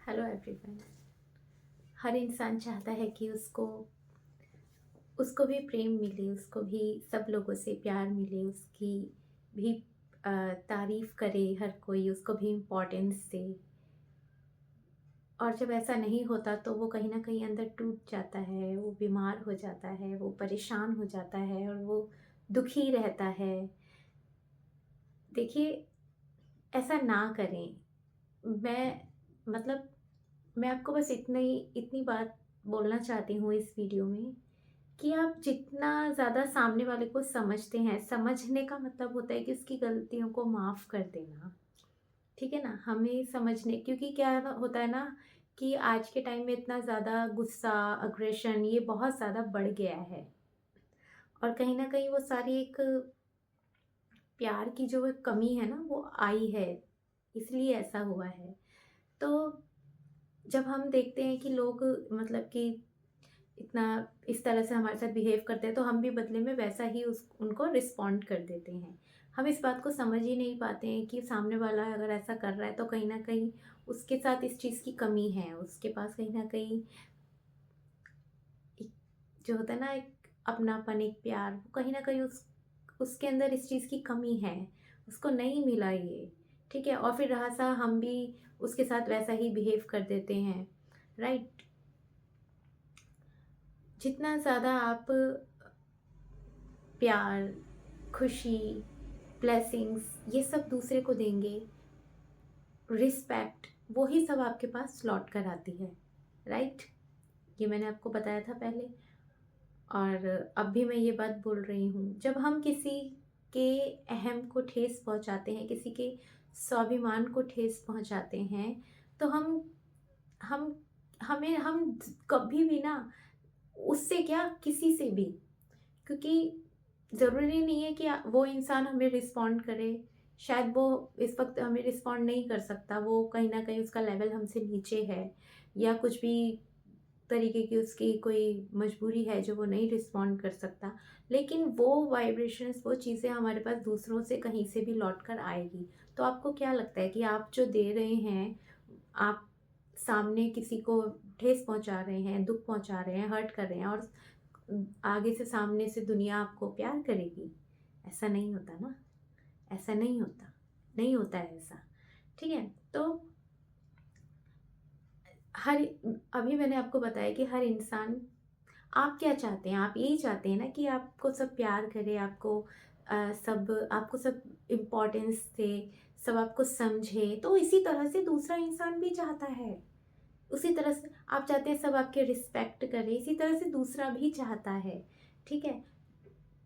Hello everyone. हर इंसान चाहता है कि उसको उसको भी प्रेम मिले, उसको भी सब लोगों से प्यार मिले, उसकी भी तारीफ़ करे हर कोई, उसको भी इम्पोर्टेंस दे। और जब ऐसा नहीं होता तो वो कहीं न कहीं अंदर टूट जाता है, वो बीमार हो जाता है, वो परेशान हो जाता है और वो दुखी रहता है। देखिए, ऐसा ना करें। मैं मतलब मैं आपको बस इतनी बात बोलना चाहती हूँ इस वीडियो में कि आप जितना ज़्यादा सामने वाले को समझते हैं, समझने का मतलब होता है कि उसकी गलतियों को माफ़ कर देना, ठीक है ना? हमें समझने क्योंकि क्या है ना होता है ना कि आज के टाइम में इतना ज़्यादा गुस्सा, अग्रेशन ये बहुत ज़्यादा बढ़ गया है और कहीं न कहीं वो सारी एक प्यार की जो एक कमी है ना वो आई है, इसलिए ऐसा हुआ है। तो जब हम देखते हैं कि लोग मतलब कि इतना इस तरह से हमारे साथ बिहेव करते हैं तो हम भी बदले में वैसा ही उस उनको रिस्पॉन्ड कर देते हैं। हम इस बात को समझ ही नहीं पाते हैं कि सामने वाला अगर ऐसा कर रहा है तो कहीं न कहीं उसके साथ इस चीज़ की कमी है। उसके पास कहीं न कहीं एक जो होता है ना एक अपनापन, एक प्यार, वो कहीं न कहीं उसके अंदर इस चीज़ की कमी है। उसको नहीं मिला ये, ठीक है? और फिर रहा-सा हम भी उसके साथ वैसा ही बिहेव कर देते हैं, राइट? जितना ज़्यादा आप प्यार, खुशी, ब्लेसिंग्स ये सब दूसरे को देंगे, रिस्पेक्ट, वो ही सब आपके पास लौट कर आती है, राइट? ये मैंने आपको बताया था पहले और अब भी मैं ये बात बोल रही हूँ। जब हम किसी के अहम को ठेस पहुँचाते हैं, किसी के स्वाभिमान को ठेस पहुँचाते हैं, तो हम हमें हम कभी भी ना उससे क्या किसी से भी क्योंकि ज़रूरी नहीं है कि वो इंसान हमें रिस्पॉन्ड करे। शायद वो इस वक़्त हमें रिस्पॉन्ड नहीं कर सकता, वो कहीं न कहीं उसका लेवल हमसे नीचे है या कुछ भी तरीके की उसकी कोई मजबूरी है जो वो नहीं रिस्पॉन्ड कर सकता। लेकिन वो वाइब्रेशंस, वो चीज़ें हमारे पास दूसरों से कहीं से भी लौट कर आएगी। तो आपको क्या लगता है कि आप जो दे रहे हैं, आप सामने किसी को ठेस पहुँचा रहे हैं, दुःख पहुँचा रहे हैं, हर्ट कर रहे हैं और आगे से सामने से दुनिया आपको प्यार करेगी? ऐसा नहीं होता ना, ऐसा नहीं होता, नहीं होता है ऐसा, ठीक है? तो हर अभी मैंने आपको बताया कि हर इंसान आप क्या चाहते हैं? आप यही चाहते हैं ना कि आपको सब प्यार करे, आपको सब इम्पोर्टेंस दे, सब आपको समझे, तो इसी तरह से दूसरा इंसान भी चाहता है। उसी तरह से आप चाहते हैं सब आपके रिस्पेक्ट करें, इसी तरह से दूसरा भी चाहता है, ठीक है?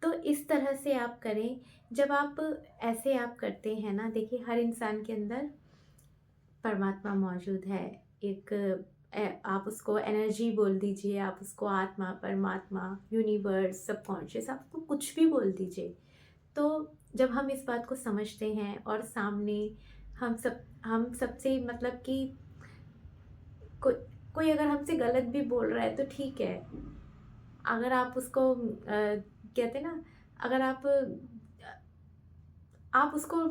तो इस तरह से आप करें, जब आप ऐसे आप करते हैं ना, देखिए हर इंसान के अंदर परमात्मा मौजूद है। एक आप उसको एनर्जी बोल दीजिए, आप उसको आत्मा, परमात्मा, यूनिवर्स, सबकॉन्शियस, आप उसको कुछ भी बोल दीजिए। तो जब हम इस बात को समझते हैं और सामने हम सबसे मतलब कि कोई कोई अगर हमसे गलत भी बोल रहा है तो ठीक है। अगर आप उसको कहते हैं ना, अगर आप उसको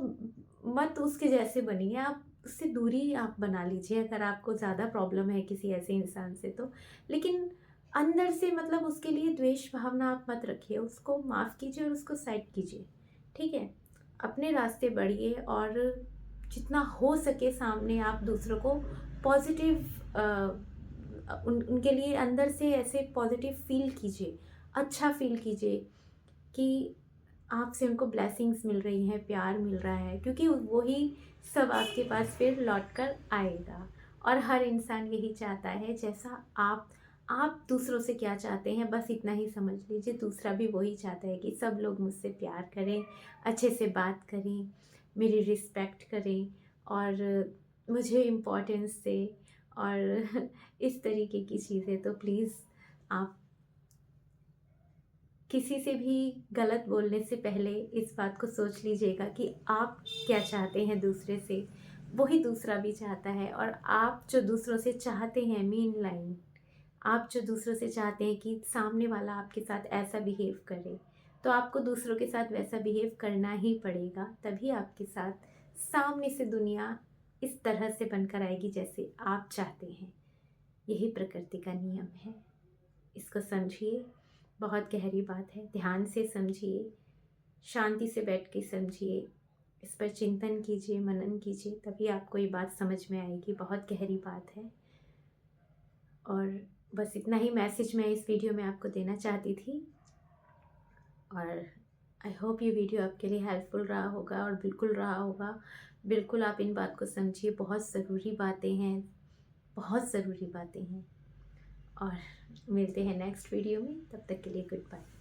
मत उसके जैसे बनिए, आप उससे दूरी आप बना लीजिए अगर आपको ज़्यादा प्रॉब्लम है किसी ऐसे इंसान से तो। लेकिन अंदर से मतलब उसके लिए द्वेष भावना आप मत रखिए, उसको माफ़ कीजिए और उसको साइड कीजिए, ठीक है? अपने रास्ते बढ़िए और जितना हो सके सामने आप दूसरों को पॉज़िटिव उनके लिए अंदर से ऐसे पॉज़िटिव फ़ील कीजिए, अच्छा फ़ील कीजिए कि आपसे उनको ब्लेसिंग्स मिल रही हैं, प्यार मिल रहा है क्योंकि वही सब आपके पास फिर लौट कर आएगा। और हर इंसान यही चाहता है जैसा आप दूसरों से क्या चाहते हैं बस इतना ही समझ लीजिए, दूसरा भी वही चाहता है कि सब लोग मुझसे प्यार करें, अच्छे से बात करें, मेरी रिस्पेक्ट करें और मुझे इम्पोर्टेंस दें और इस तरीके की चीज़ें। तो प्लीज़ आप किसी से भी गलत बोलने से पहले इस बात को सोच लीजिएगा कि आप क्या चाहते हैं दूसरे से, वही दूसरा भी चाहता है। और आप जो दूसरों से चाहते हैं, मेन लाइन, आप जो दूसरों से चाहते हैं कि सामने वाला आपके साथ ऐसा बिहेव करे, तो आपको दूसरों के साथ वैसा बिहेव करना ही पड़ेगा, तभी आपके साथ सामने से दुनिया इस तरह से बनकर आएगी जैसे आप चाहते हैं। यही प्रकृति का नियम है। इसको समझिए, बहुत गहरी बात है, ध्यान से समझिए, शांति से बैठ के समझिए, इस पर चिंतन कीजिए, मनन कीजिए, तभी आपको ये बात समझ में आएगी। बहुत गहरी बात है। और बस इतना ही मैसेज मैं इस वीडियो में आपको देना चाहती थी। और आई होप ये वीडियो आपके लिए हेल्पफुल रहा होगा, और बिल्कुल रहा होगा। बिल्कुल आप इन बात को समझिए, बहुत ज़रूरी बातें हैं, बहुत ज़रूरी बातें हैं। और मिलते हैं नेक्स्ट वीडियो में, तब तक के लिए गुड बाय।